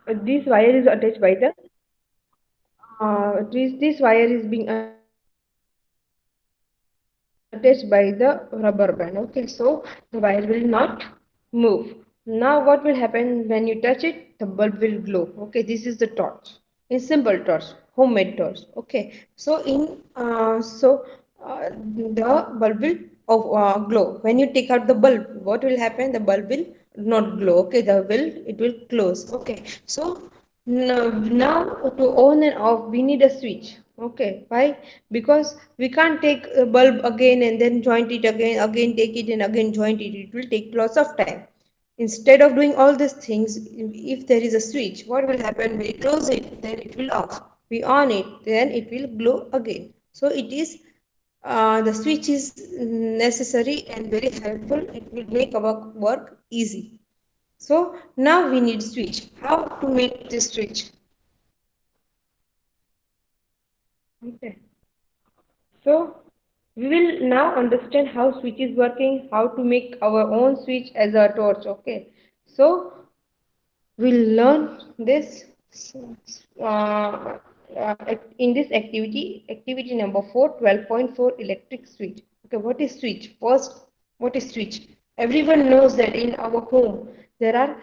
this wire is attached by the this wire is being attached by the rubber band. Okay, so the wire will not move. Now what will happen when you touch it? The bulb will glow. Okay, this is the torch. In simple torch, homemade torch. Okay, so the bulb will glow. When you take out the bulb, what will happen? The bulb will not glow. Okay, it will close. Okay, so now to on and off we need a switch. Okay, why? Because we can't take a bulb again and then joint it again take it and again joint it. It will take lots of time. Instead of doing all these things, if there is a switch, what will happen? We close it, then it will off. We on it, then it will glow again. So it is the switch is necessary and very helpful. It will make our work easy. So now we need switch. How to make this switch? Okay. So we will now understand how switch is working, how to make our own switch as a torch. Okay. So we'll learn this uh, in this activity number 4, 12.4 electric switch. Okay, what is switch? First, what is switch? Everyone knows that in our home there are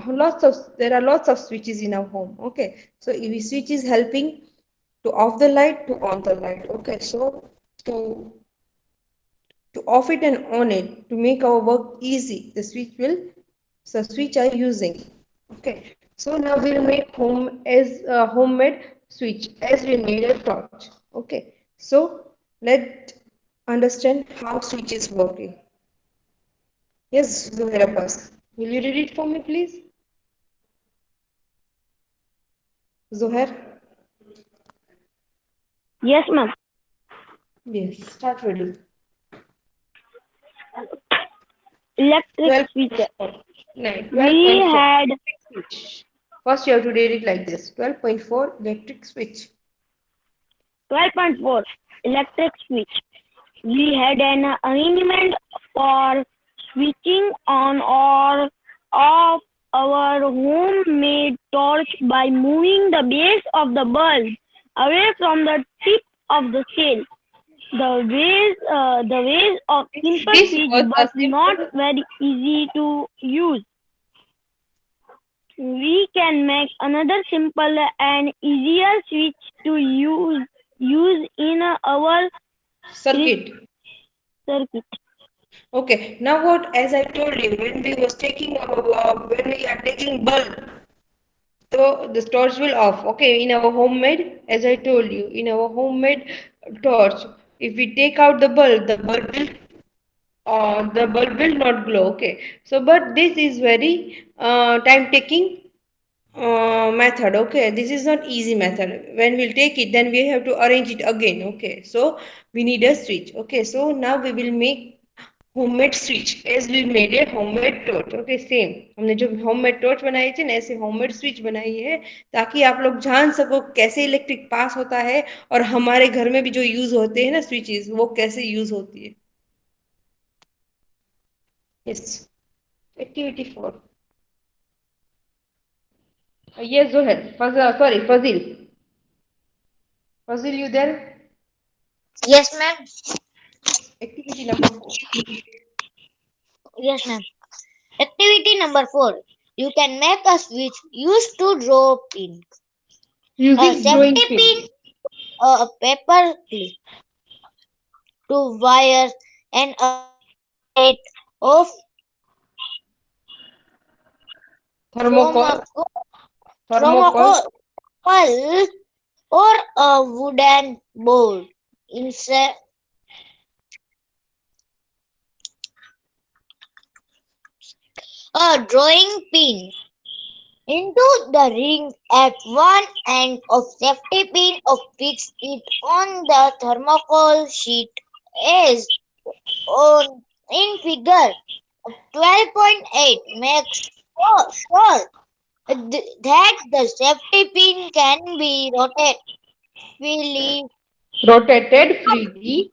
lots of switches in our home. Okay, so if switch is helping to off the light to on the light. Okay, so to off it and on it to make our work easy, the switch are using. Okay, so now we'll make home as a homemade switch as we made a torch. Okay, so let's understand how switch is working. Yes, Zuhair Abbas, will you read it for me, please? Zuhair? Yes, ma'am. Yes, start reading. Electric 12. switch. No, We 12.4 had electric switch. First you have to read it like this. 12.4 electric switch. 12.4 electric switch. We had an arrangement for switching on or off our homemade torch by moving the base of the bulb away from the tip of the scale. The ways of simple This switch was a but not simple. very easy to use. We can make another simple and easier switch to use in our Circuit. circuit. Okay. Now what? As I told you, when we are taking bulb, so the torch will off. Okay. In our homemade, as I told you, in our homemade torch, if we take out the bulb will not glow. Okay. So, but this is very time taking method. Okay, this is not easy method. When we'll take it, then we have to arrange it again. Okay, so we need a switch. Okay, so now we will make homemade switch as we made a homemade torch. Okay, same हमने जो homemade torch बनाई थी ना ऐसे homemade switch बनाई है ताकि आप लोग जान सको कैसे इलेक्ट्रिक पास होता है और हमारे घर में भी जो यूज होते हैं ना स्विचेस वो कैसे यूज होती है. Yes. Activity 4. Yes, Zohar. Fazil, you there? Yes, ma'am. Yes. Activity number 4. Yes, ma'am. Activity number 4. You can make a switch used to draw pin. A Using safety drawing pin. pin, a paper clip, two wires, and a plate of Thermocol. thermocol, Thermocol. thermocol or a wooden board. Insert a drawing pin into the ring at one end of safety pin or fix it on the thermocol sheet as on in figure 12.8. Make sure that the safety pin can be rotated freely, Rotated freely.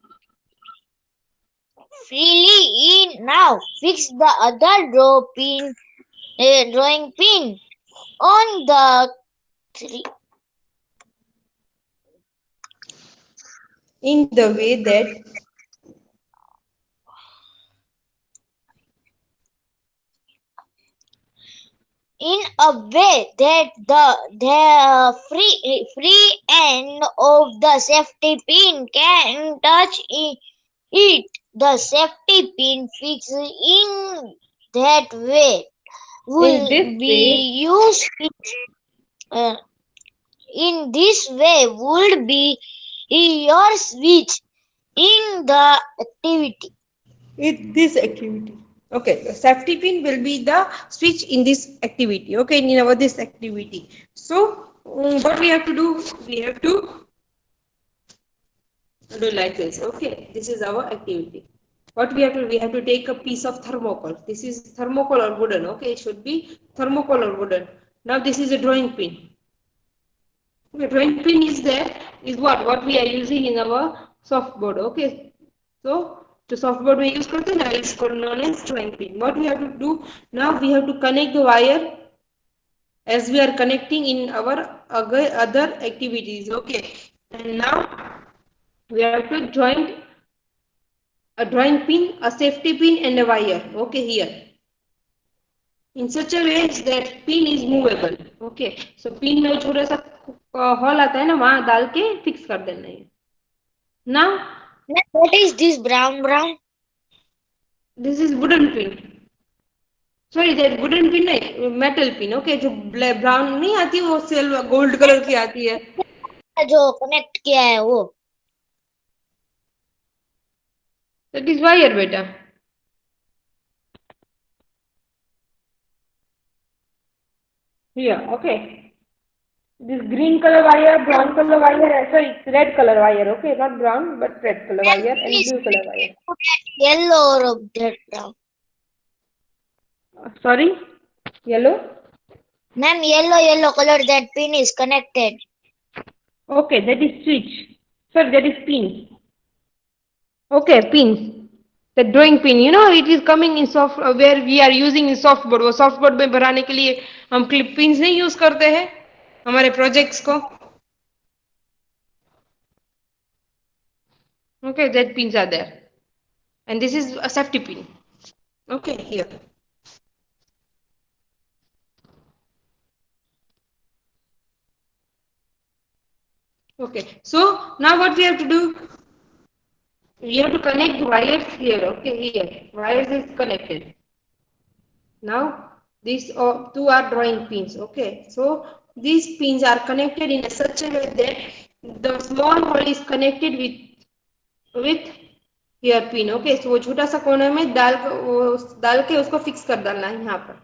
freely in now. Fix the other drawing pin on the three in the way that in a way that the free end of the safety pin can touch it. The safety pin fixed in that way in will this way be used uh, in this way would be your switch in the activity. in this activity. Okay, the safety pin will be the switch in this activity. Okay, in our this activity. So what we have to do? We have to do like this. Okay, this is our activity. What we have to? We have to take a piece of thermocol. This is thermocol or wooden. Okay, it should be thermocol or wooden. Now this is a drawing pin. Okay, drawing pin is there. Is what we are using in our softboard. Okay, so to softboard we use करते हैं ना, it's called known as drawing pin. What we have to do now? We have to connect the wire as we are connecting in our other activities. Okay, and now we have to join a drawing pin, a safety pin, and a wire. Okay, here in such a way that pin is movable. Okay, so pin में छोटा सा hall आता है ना, वहां डाल के fix कर देना है. Now Now, what is this brown? this is wooden pin. Sorry, that wooden pin नहीं, metal pin. Okay, जो ब्राउन नहीं आती, वो सिल्वर गोल्ड कलर की आती है. जो कनेक्ट किया है वो That is wire, बेटा. Here, okay. This green color wire, brown color wire, sorry, it's red color wire. Okay, not brown but red color ma'am wire and please blue color wire. Yellow और that brown. Sorry, yellow. Ma'am, yellow color that pin is connected. Okay, that is switch. Sorry, that is pin. Okay, pins. The drawing pin, you know, it is coming in soft where we are using in softboard. वो softboard में भराने के लिए हम clip pins नहीं use करते हैं हमारे projects को. Okay, that pins are there, and this is a safety pin. Okay, here. Okay, so now what we have to do? We have to connect wires here. Okay, here wires is connected. Now these two are drawing pins. Okay, so these pins are connected in such a way that the small hole is connected with here pin. Okay, so वो छोटा सा कोने में डाल के उसको fix कर डालना है यहाँ पर,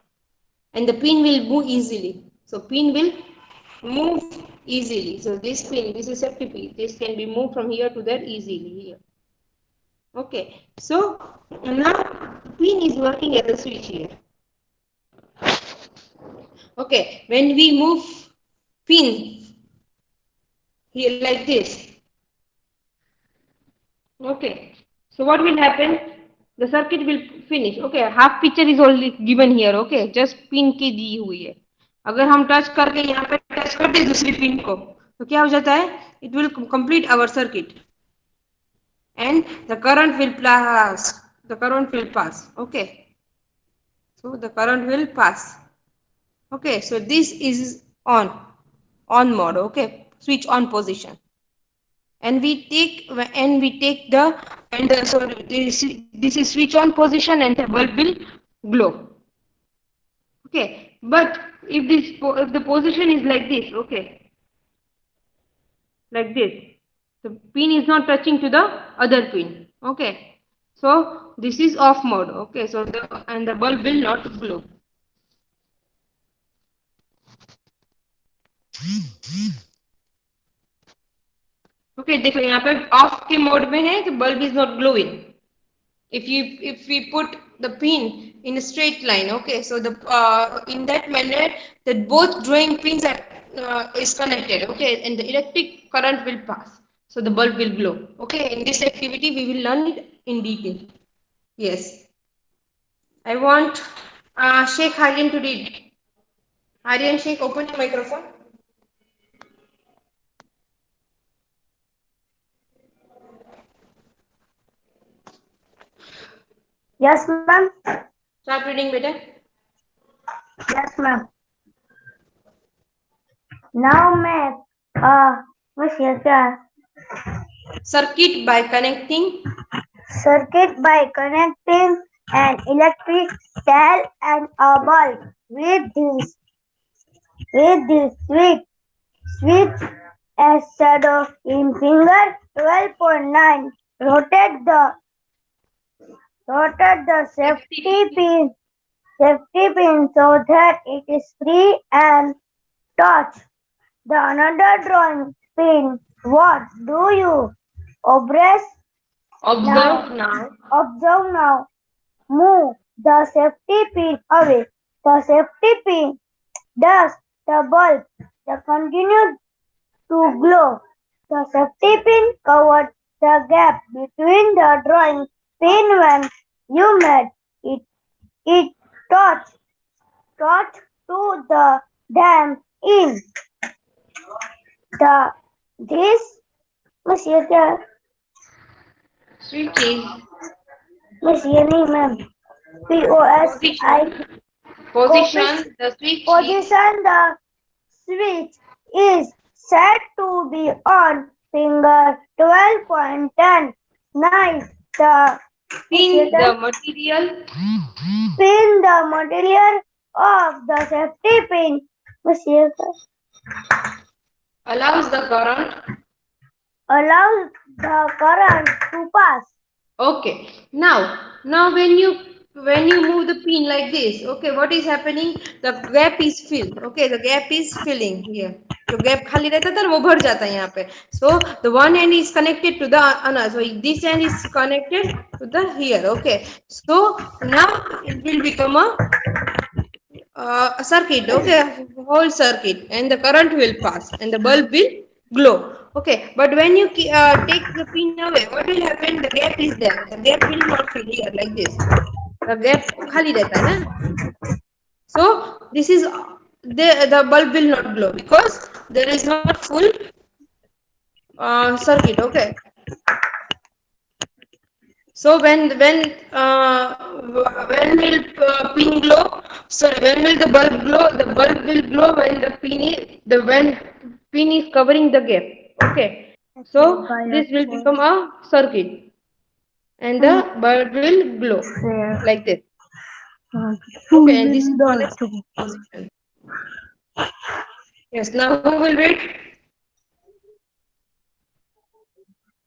and the pin will move easily. So pin will move easily. So this pin, this is safety pin, this can be moved from here to there easily here. Okay, so now pin is working as a switch here. Okay, when we move pin here like this, okay, so what will happen? The circuit will finish. Okay, half picture is already given here. Okay, just pin की दी हुई है. अगर हम touch करके यहाँ पे touch करते हैं दूसरी पिन को, तो क्या हो जाता है? It will complete our circuit, and the current will pass. The current will pass. Okay, so the current will pass. Okay, so this is on mode. Okay, switch on position, and we take the and the, so this is switch on position, and the bulb will glow. Okay, but if the position is like this, okay, like this, the pin is not touching to the other pin. Okay, so this is off mode. Okay, so the bulb will not glow. Okay, देखो यहाँ पे of के mode में है तो bulb is not glowing. If we put the pin in a straight line, okay, so the in that manner that both drawing pins are is connected. Okay, and the electric current will pass, so the bulb will glow. Okay, in this activity we will learn it in detail. Yes, I want Sheikh Halim to read. Aryan Sheikh, open your microphone. Yes, ma'am. Start reading, beta. Yes, ma'am. Now make a Circuit by connecting circuit by connecting an electric cell and a bulb with this switch as shadow in figure 12.9 rotate the safety pin so that it is free and touch the another drawing pin. What do you observe now? observe now. Observe now. Move the safety pin away. The safety pin does the bulb the continue to glow. The safety pin covered the gap between the drawing pin when you made it. It touched to the dam in the this machine Switch is ma'am. POSI position. Position the switch is position the switch is set to be on finger 12.10. Nice. The pin the material pin the material of the safety pin. Machine allows the current. allows the current to pass. Okay. Now when you move the pin like this, okay, what is happening? The gap is filled. Okay, the gap is filling here. जो gap खाली रहता था ना वो भर जाता है यहाँ पे. So the one end is connected to the another. So this end is connected to the here. Okay. So now it will become a circuit. Okay, whole circuit, and the current will pass, and the bulb will glow. Okay, but when you take the pin away, what will happen? The gap is there. The gap will not fill here like this. The gap खाली रहता है ना. So this is the bulb will not glow because there is not full circuit. Okay. So when will pin glow? Sorry, when will the bulb glow? The bulb will glow when the when pin is covering the gap. Okay. So this will become a circuit, and the bulb will glow like this. Okay, and this is known as position. Yes. Now who will read?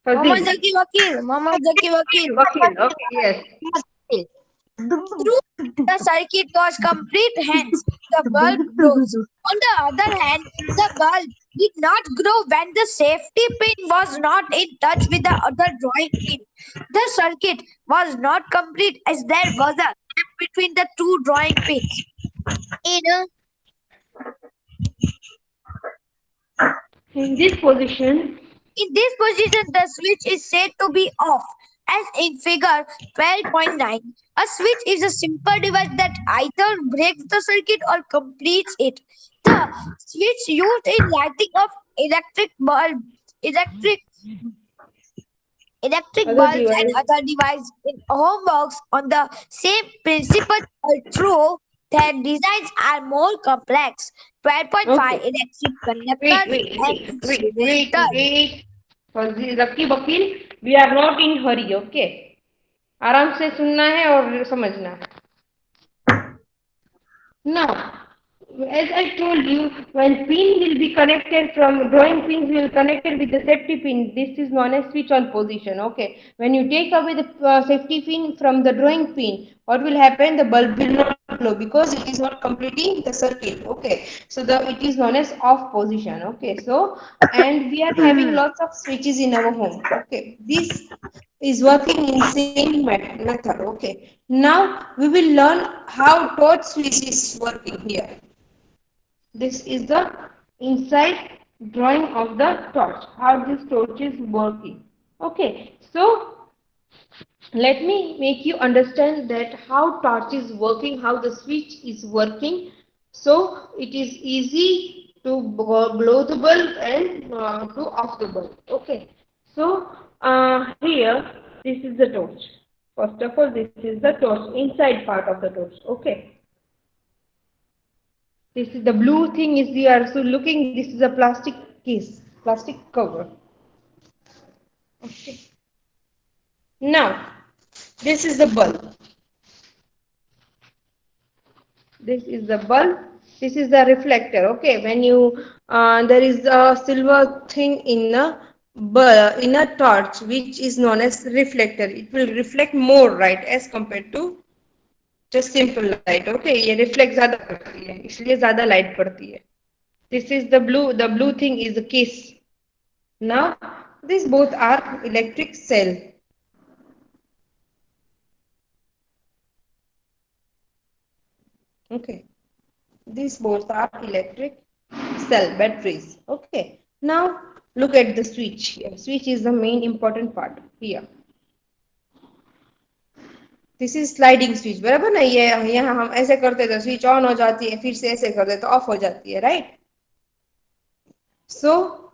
Mohammed Fazil. Zaki Wakil. Mohammed Zaki Wakil. Wakil. Okay. Yes. Through the circuit was complete, hence the bulb glows. On the other hand, the bulb did not grow when the safety pin was not in touch with the other drawing pin. The circuit was not complete as there was a gap between the two drawing pins. In this position, In this position, the switch is said to be off, as in figure 12.9. A switch is a simple device that either breaks the circuit or completes it. The switch used in lighting of electric other bulbs and device. other devices in home works on the same principle, although their designs are more complex. 12.5 Okay. electric Wait, conductor wait, and wait, wait, wait, insulator. wait. Fazil, Zaki Wakil, we are not in hurry, okay? आराम से सुनना है और समझना है. Now, as I told you, when pin will be connected from drawing pins will connected with the safety pin. This is known as switch on position. Okay. When you take away the safety pin from the drawing pin, what will happen? The bulb will not glow because it is not completing the circuit. Okay. So it is known as off position. Okay. So and we are having lots of switches in our home. Okay. This is working in same method. Okay. Now we will learn how torch switch is working here. This is the inside drawing of the torch, how this torch is working. Okay, so let me make you understand that how torch is working, how the switch is working. So it is easy to blow the bulb and to off the bulb. Okay. So here this is the torch. First of all, this is the torch, inside part of the torch. Okay. This is the blue thing is here. So looking, this is a plastic case, plastic cover. Okay. Now this is the bulb. This is the bulb. This is the reflector. Okay, when you there is a silver thing in a bulb, in a torch, which is known as reflector. It will reflect more, right, as compared to just simple light. Okay, ये reflect ज़्यादा करती है, इसलिए ज़्यादा light पड़ती है. This is the blue. The blue thing is the case. Now, these both are electric cell. Okay. These both are electric cell batteries. Okay. Now look at the switch here. Switch is the main important part here. This is sliding switch. बराबर ना ये यहाँ हम ऐसे करते तो switch on हो जाती है, फिर से ऐसे करते तो off हो जाती है, right? So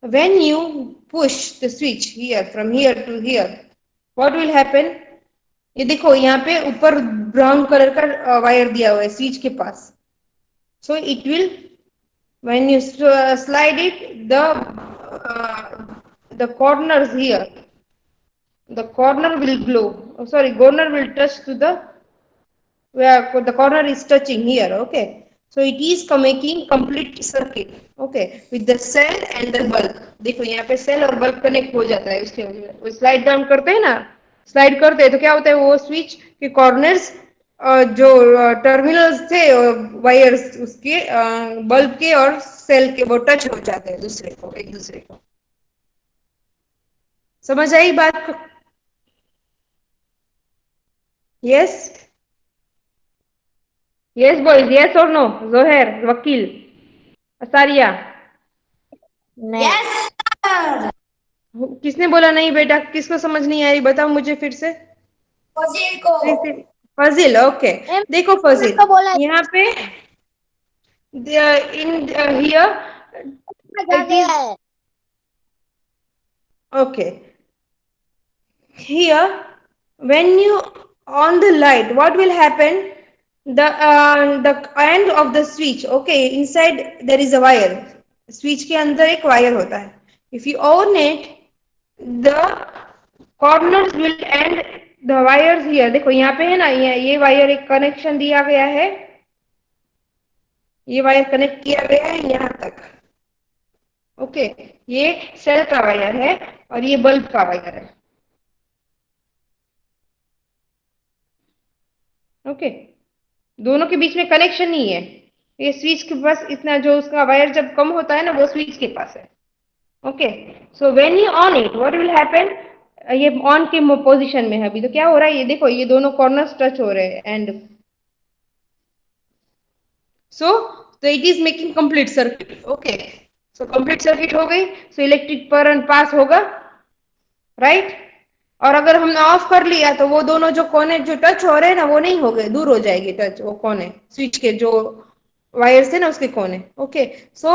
when you push the switch here from here to here, what will happen? ये देखो यहाँ पे ऊपर ब्राउन कलर का वायर दिया हुआ है स्विच के पास. So it will, when you slide it, the corners here, the corner will glow. Oh, sorry, corner will touch to the where the corner is touching here. Okay, so it is making complete circuit. Okay, with the cell and the bulb. देखो यहाँ पे cell और bulb connect हो जाता है उसके वो slide down करते हैं ना, slide करते हैं तो क्या होता है वो switch के corners जो टर्मिनल्स थे वायर्स उसके बल्ब के और सेल के वो टच हो जाते हैं दूसरे को, एक दूसरे को. समझ आई बात को? यस यस बॉयज, यस और नो? जोहर, वकील, असारिया. Yes. किसने बोला नहीं बेटा? किसको समझ नहीं आई बताओ मुझे फिर से. फजील को. फजील. ओके, देखो फजील तो बोला यहाँ पे in here it is है. okay. Here when you on the light, what will happen? The end of the switch, okay, inside there is a wire. Switch के अंदर एक wire होता है. If you on it, the corners will end the wires here. देखो यहाँ पे है ना, ये वायर एक कनेक्शन दिया गया है, ये वायर कनेक्ट किया गया है यहाँ तक. ओके, ये सेल का वायर है और ये बल्ब का वायर है. ओके, दोनों के बीच में कनेक्शन नहीं है. ये स्विच के पास इतना जो उसका वायर जब कम होता है ना वो स्विच के पास है. Okay, so when you on it what will happen? ये ऑन के पोजीशन में है अभी, तो क्या हो रहा है ये देखो, ये दोनों कॉर्नर्स टच हो रहे हैं एंड सो तो it is making complete circuit. Okay, so complete circuit हो गई, सो इलेक्ट्रिक करंट पास होगा, राइट? और अगर हमने ऑफ कर लिया तो वो दोनों जो कोने जो टच हो रहे हैं ना वो नहीं हो गए, दूर हो जाएगी टच, वो कोने स्विच के जो वायर्स है ना उसके कोने. Okay, so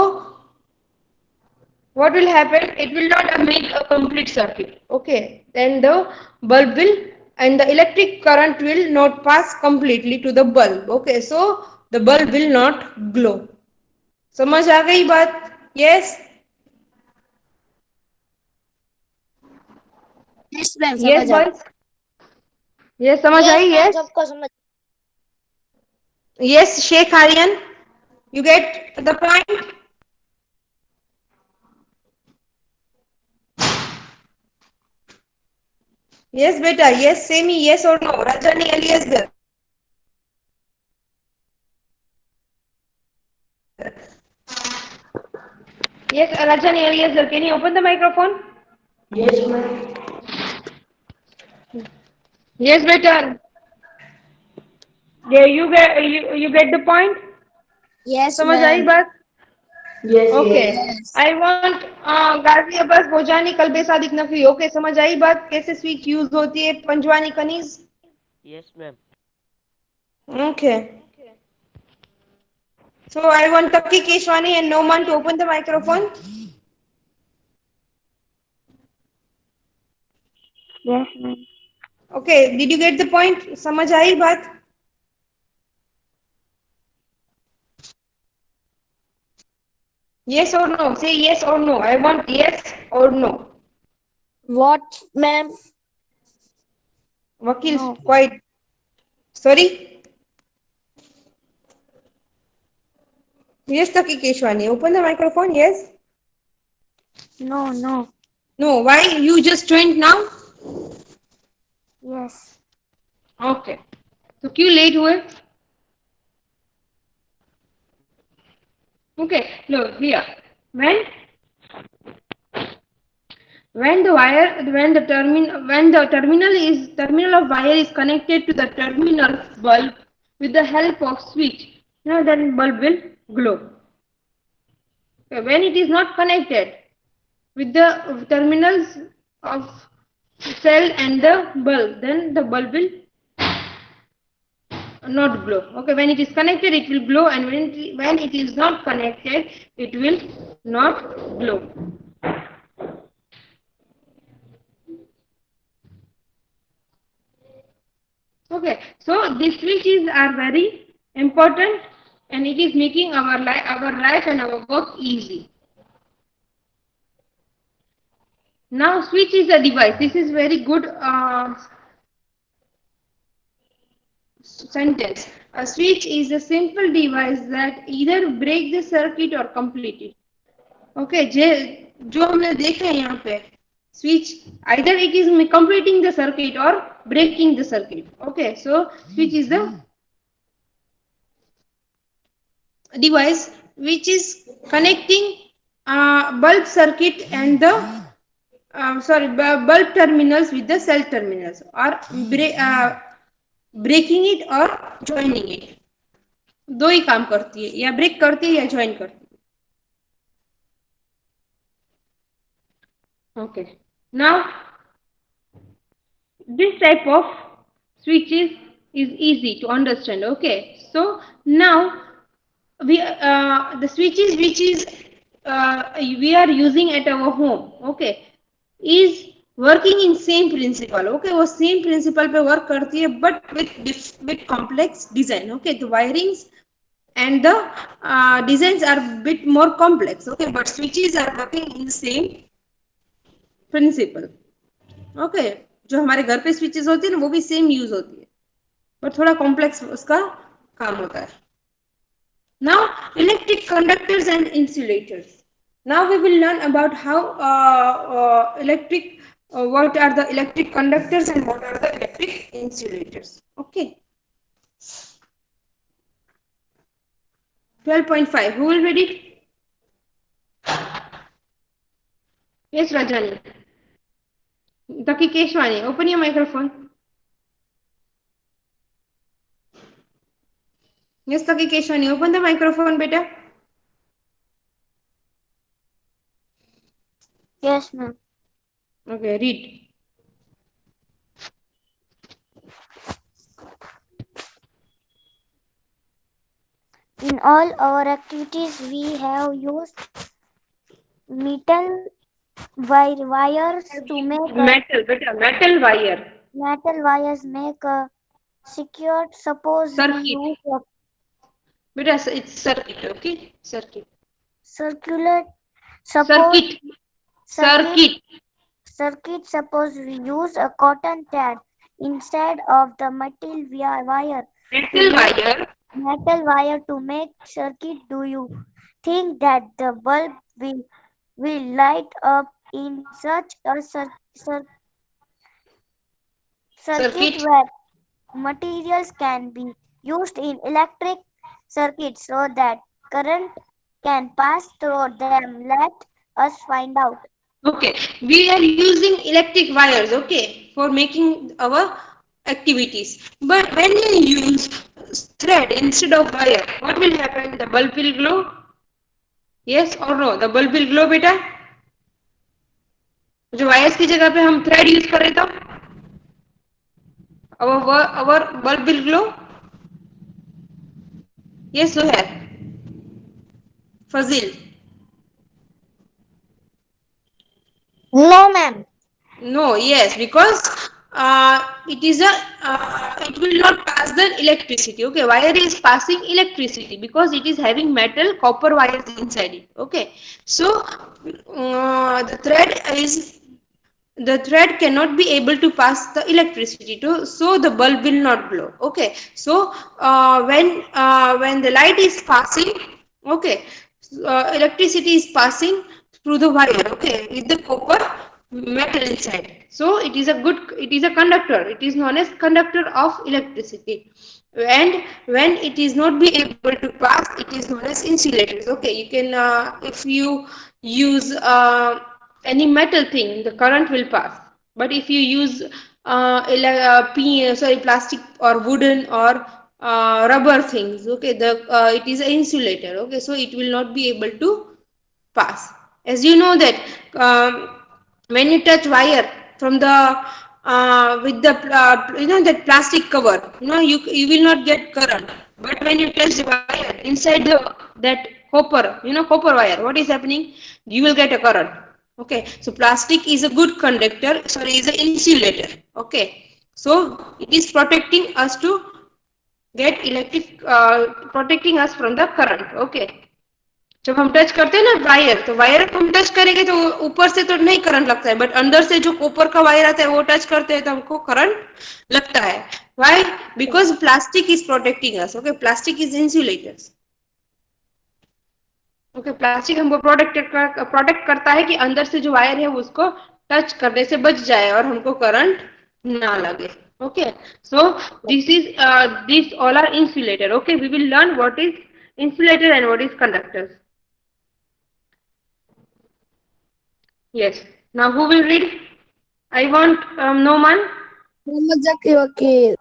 what will happen? It will not make a complete circuit. Okay, then the bulb will, and the electric current will not pass completely to the bulb. Okay, so the bulb will not glow. समझ आ गई बात? Yes. Yes, ma'am. Yes boys. Yes, समझ आई? Yes. सबको समझ. Yes, Sheikh Aryan, you get the point? Yes beta, yes Semi, yes or no? Rajani Eliezer. Yes, Rajani Eliezer, can you open the microphone? Yes, ma'am. Yes beta. Yeah, you get the point? Yes, समझ आई ma'am. बात? Yes, Okay. Yes. I want Ghazi Abbas Bhojani Kalbe Sadiq Naqvi. Okay, समझ आई बात कैसे switch use होती है Panjwani Kaneez? yes, ma'am. Okay. So I want Taki Keshwani and Noman to open the microphone. Yes, ma'am. Okay, did you get the point? समझ आई बात? Yes or no? Say yes or no. I want yes or no. What, ma'am? Vakil, No. quiet. Sorry? Yes, Taki Keshwani. Open the microphone. Yes? No, no. No. Why? You just joined now? Yes. Okay. तो क्यों late हुए? Okay. Look here. When the terminal of wire is connected to the terminal bulb with the help of switch, then bulb will glow. Okay, when it is not connected with the terminals of cell and the bulb, then the bulb will not glow. Okay, when it is connected, it will glow, and when it is not connected, it will not glow. Okay, so these switches are very important, and it is making our life and our work easy. Now, switch is a device. This is very good sentence. A switch is a simple device that either break the circuit or complete it. Okay, जो हमने देखे हैं यहाँ पे switch, either it is completing the circuit or breaking the circuit. Okay, so switch is the device which is connecting bulb circuit and the bulb terminals with the cell terminals, or breaking it or joining it. दो ही काम करती है, या break करती है या join करती है. Okay, now this type of switches is easy to understand. Okay, so now the switches which is we are using at our home, okay, is working in same principle. Okay, वो same principle पे work करती है, but with complex design. Okay, the wirings and the designs are bit more complex. Okay, but switches are working in the same principle. Okay, जो हमारे घर पे switches होती है ना, वो भी same use होती है, but थोड़ा complex उसका काम होता है. Now, electric conductors and insulators. Now we will learn about how what are the electric conductors and what are the electric insulators. Okay. 12.5. Who will read it? Yes, Rajani. Taki Keshwani, open your microphone. Yes, Taki Keshwani, open the microphone, beta. Yes, ma'am. Okay, read. In all our activities, we have used metal wires to make Metal wire. metal wires make a circuit. Suppose we Circuit. use a Beta, it's circuit, okay? Circuit. circular. Suppose Circuit. circuit. Suppose we use a cotton thread instead of the metal wire. Metal wire to make circuit. Do you think that the bulb will light up in such a circuit where materials can be used in electric circuits so that current can pass through them? Let us find out. Okay, we are using electric wires, okay, for making our activities. But when you use thread instead of wire, what will happen? The bulb will glow? Yes or no? The bulb will glow, beta? जो wires की जगह पे हम thread use कर रहे तो our bulb will glow? Yes, Suhail. Fazil? No, ma'am. No, yes, because it is a it will not pass the electricity. Okay, wire is passing electricity because it is having metal copper wires inside it. Okay, so the thread cannot be able to pass the electricity to, so the bulb will not glow. Okay, so when the light is passing, okay, electricity is passing through the wire, okay, with the copper metal inside, so it is a conductor, it is known as conductor of electricity. And when it is not be able to pass, it is known as insulators. Okay, you can if you use any metal thing, the current will pass. But if you use plastic or wooden or rubber things, okay, the it is an insulator. Okay, so it will not be able to pass. As you know that when you touch wire from the with the that plastic cover, you will not get current. But when you touch the wire inside the that copper, copper wire, what is happening? You will get a current. Okay, so plastic is a good conductor, sorry, is an insulator. Okay, so it is protecting us to get electric, protecting us from the current. Okay, जब हम touch करते हैं ना wire, तो wire को हम touch करेंगे तो ऊपर से तो नहीं करंट लगता है, बट अंदर से जो कॉपर का वायर आता है वो टच करते हैं तो हमको करंट लगता है. Why? Because plastic is protecting us. Okay, plastic is insulators. Okay, plastic हमको प्रोटेक्ट करता है कि अंदर से जो वायर है उसको टच करने से बच जाए और हमको करंट ना लगे. Okay, so this all are insulator. Okay, we will learn what is insulator and what is conductors. Yes. Now who will read? I want Noman. Mohammad Zaki Vakil.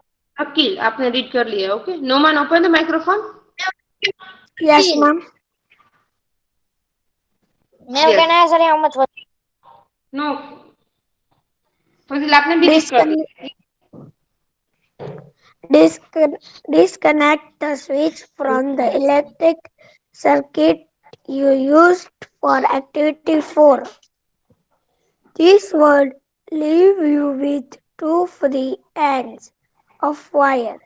Akil, आपने read कर लिया. Okay. Noman, open the microphone. Yes, ma'am. Ma'am, can I answer how much was? No. Fazil, आपने भी read कर लिया. Disconnect the switch from the electric circuit you used for activity 4. This would leave you with two free ends of wire,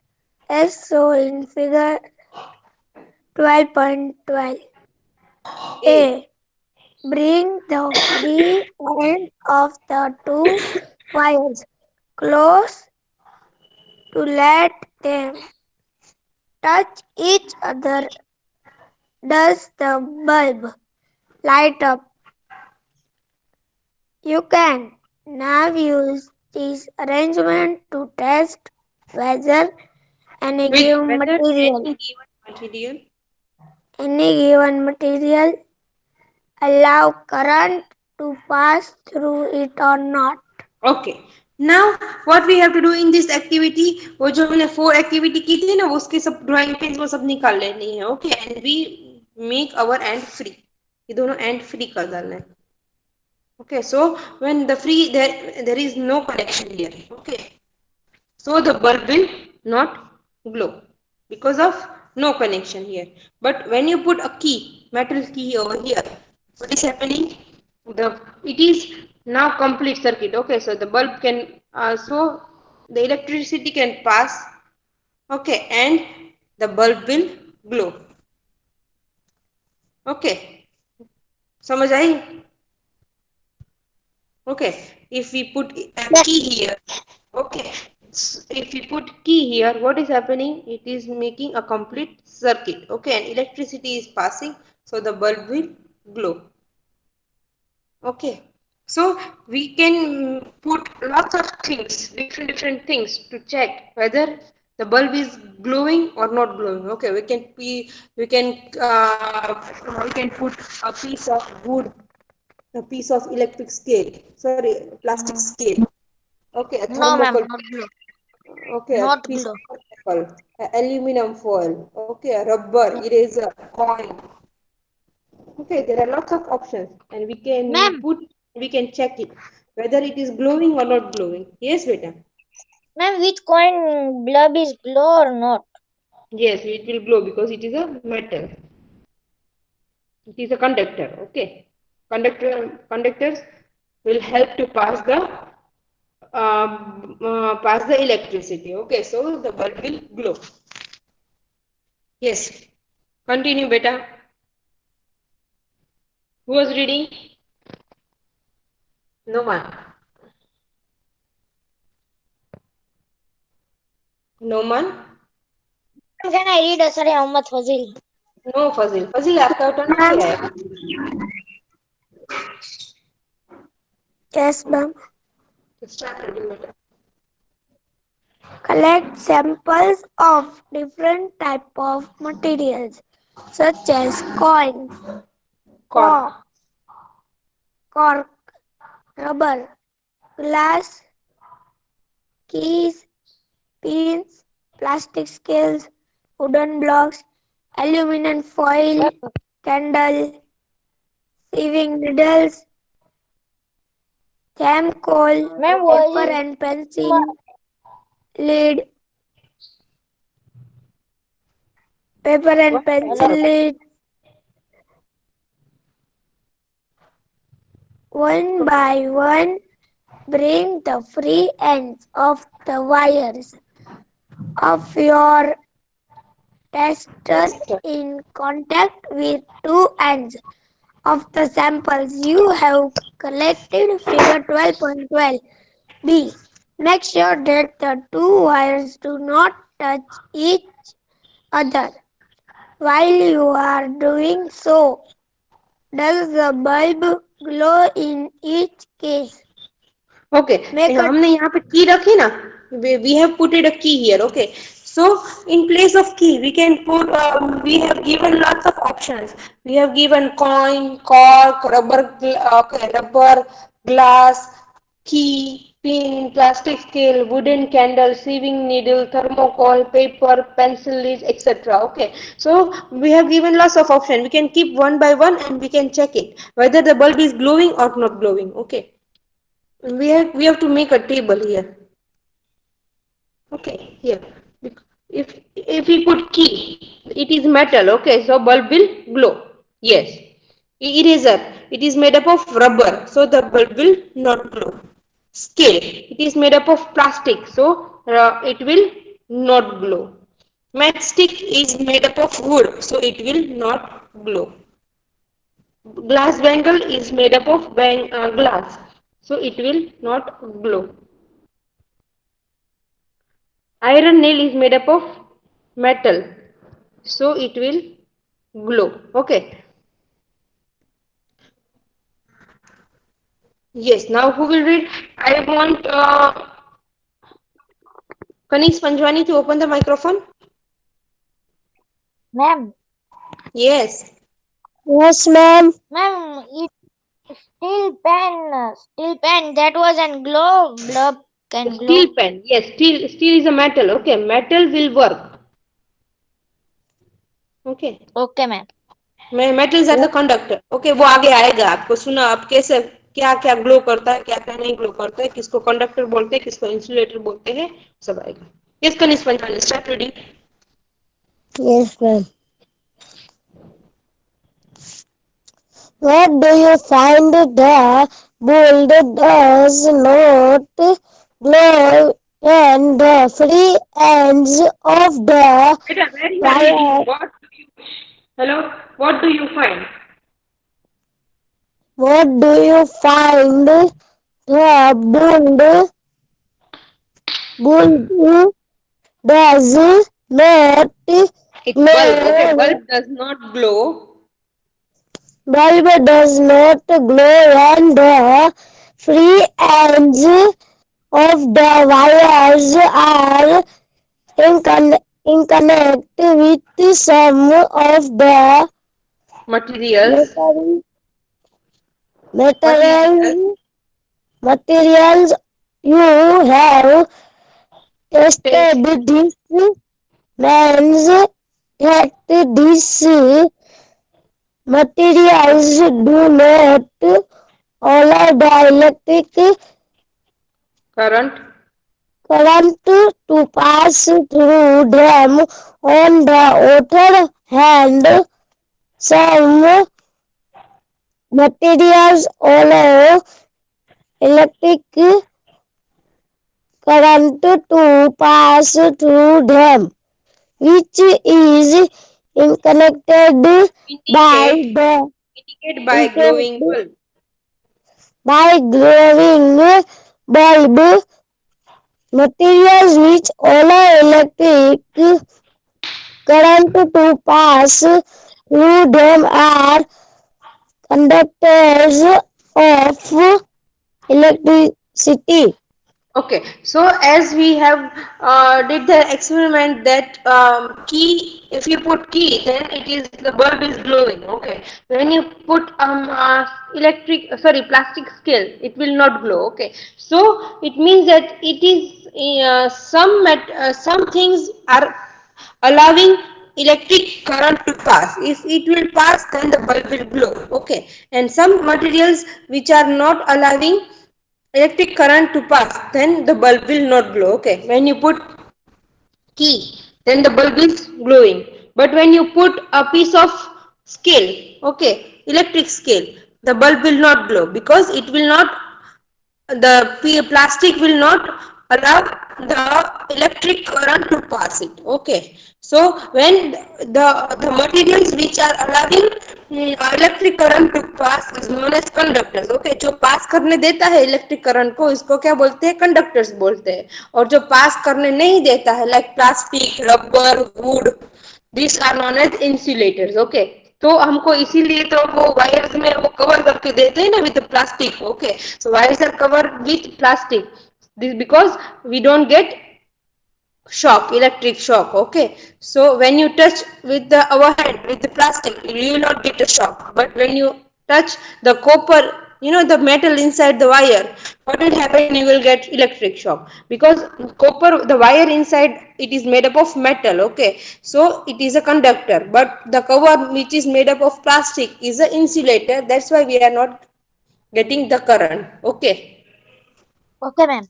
as shown in figure 12.12. A. Bring the free end of the two wires close to let them touch each other. Does the bulb light up? You can now use this arrangement to test whether any given material allow current to pass through it or not. Okay. Now what we have to do in this activity, वो जो हमने 4 activity की थी ना, उसके सब drawing pens वो सब निकाल लेनी है. Okay, and we make our end free. ये दोनों end free कर डालना है. Okay, so when the free, there is no connection here. Okay, so the bulb will not glow because of no connection here. But when you put a key, metal key over here, what is happening? It is now complete circuit. Okay, so the bulb can so the electricity can pass. Okay, and the bulb will glow. Okay, समझ आई? Okay, if we put a key here, okay, if we put key here, what is happening? It is making a complete circuit. Okay, and electricity is passing, so the bulb will glow. Okay, so we can put lots of things, different things to check whether the bulb is glowing or not glowing. Okay, we can put a piece of wood, a piece of electric scale, sorry, plastic scale. Okay, a No, ma'am, thermocol. not glue. Okay, a Not piece glue. of metal, aluminum foil. Okay, a rubber, eraser, coin. Okay, there are lots of options, and Ma'am, we can check it whether it is glowing or not glowing. Yes, beta. ma'am, which coin bulb is glow or not? Yes, it will glow because it is a metal. It is a conductor. Okay. Conductors will help to pass the electricity. Okay. So the bulb will glow. Yes. Continue, beta. Who was reading? No one. No one. Can I read Asar Mohammed Fazil? No, Fazil. Fazil, आपका turn नहीं आया. Yes, ma'am. Start reading, beta. Collect samples of different type of materials such as coins, Cork. cork, rubber, glass, keys, pins, plastic scales, wooden blocks, aluminum foil, candle, sewing needles, charcoal, Ma'am, paper and pencil, lead, paper and pencil lead. One by one, bring the free ends of the wires of your tester in contact with two ends of the samples you have collected. Figure 12.12 B. Make sure that the two wires do not touch each other. While you are doing so, does the bulb glow in each case? Okay. Make a हमने यहाँ पे key रखी ना. We have put it a key here. Okay. So in place of key, we can put. We have given lots of options. We have given coin, cork, rubber, glass, key, pin, plastic scale, wooden candle, sewing needle, thermocol, paper, pencil leads, etc. Okay. So we have given lots of options. We can keep one by one and we can check it whether the bulb is glowing or not glowing. Okay. We have to make a table here. Okay, here. If we put key, it is metal. Okay, so bulb will glow. Yes. Eraser, it is made up of rubber, so the bulb will not glow. Scale, it is made up of plastic, so it will not glow. Matchstick is made up of wood, so it will not glow. Glass bangle is made up of glass, so it will not glow. Iron nail is made up of metal, so it will glow. Okay. Yes. Now who will read? I want Kanis Panjwani to open the microphone. Ma'am. Yes. yes, ma'am. Ma'am, it's steel pen. Steel pen. That was an glow. Bulb can glow. Steel pen. Yes. Steel is a metal. Okay. Metal will work. Okay. Okay, ma'am. Metals are the conductor. Okay. वो आगे आएगा आपको सुना आप कैसे क्या क्या glow करता है क्या क्या नहीं ग्लो करता है किसको कंडक्टर बोलते हैं किसको इंसुलेटर बोलते हैं सब आएगा. Yes, Kanis Panjwani, start reading. Yes, ma'am. What do you find the bulb does not glow and the free ends of the Beta, where you are reading? Hello? What do you find? what do you find the bulb does not It's bulb. Okay, glow bulb does not glow. bulb does not glow and the free ends of the wires are in connect with some of the Materials. material, materials you have tested this means that these materials do not allow the electric Current. current to pass through them. On the other hand, some materials allow electric current to pass through them, which is connected by Indicate the indicate by glowing bulb. glowing bulb. Materials which allow electric current to pass through them are conductors of electricity. Okay, so as we have did the experiment that key, if you put key, then it is the bulb is glowing. Okay, when you put plastic scale, it will not glow. Okay, so it means that it is some things are allowing electric current to pass. If it will pass, then the bulb will glow. Okay, and some materials which are not allowing electric current to pass, then the bulb will not glow. Okay, when you put key, then the bulb is glowing. But when you put a piece of scale, okay, electric scale, the bulb will not glow, because it will not, the plastic will not allow the electric current to pass it. Okay, so when the materials which are allowing electric current to pass is known as conductors. Okay, जो pass करने देता है electric current को, इसको क्या बोलते हैं? Conductors बोलते हैं. और जो पास करने नहीं देता है, like plastic, rubber, wood, this are known as insulators. Okay, तो हमको इसीलिए तो वो वायर्स में वो कवर करके देते हैं ना with plastic. Okay, so wires are cover with plastic, this because we don't get shock, electric shock. Okay, so when you touch with our hand with the plastic, you will not get a shock. But when you touch the copper, the metal inside the wire, what will happen? You will get electric shock, because copper, the wire inside, it is made up of metal. Okay, so it is a conductor, but the cover which is made up of plastic is an insulator. That's why we are not getting the current. Okay. Okay, ma'am.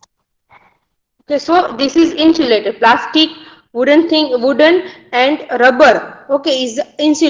Okay, so this is insulator. Plastic, wooden and rubber. Okay, is insulator.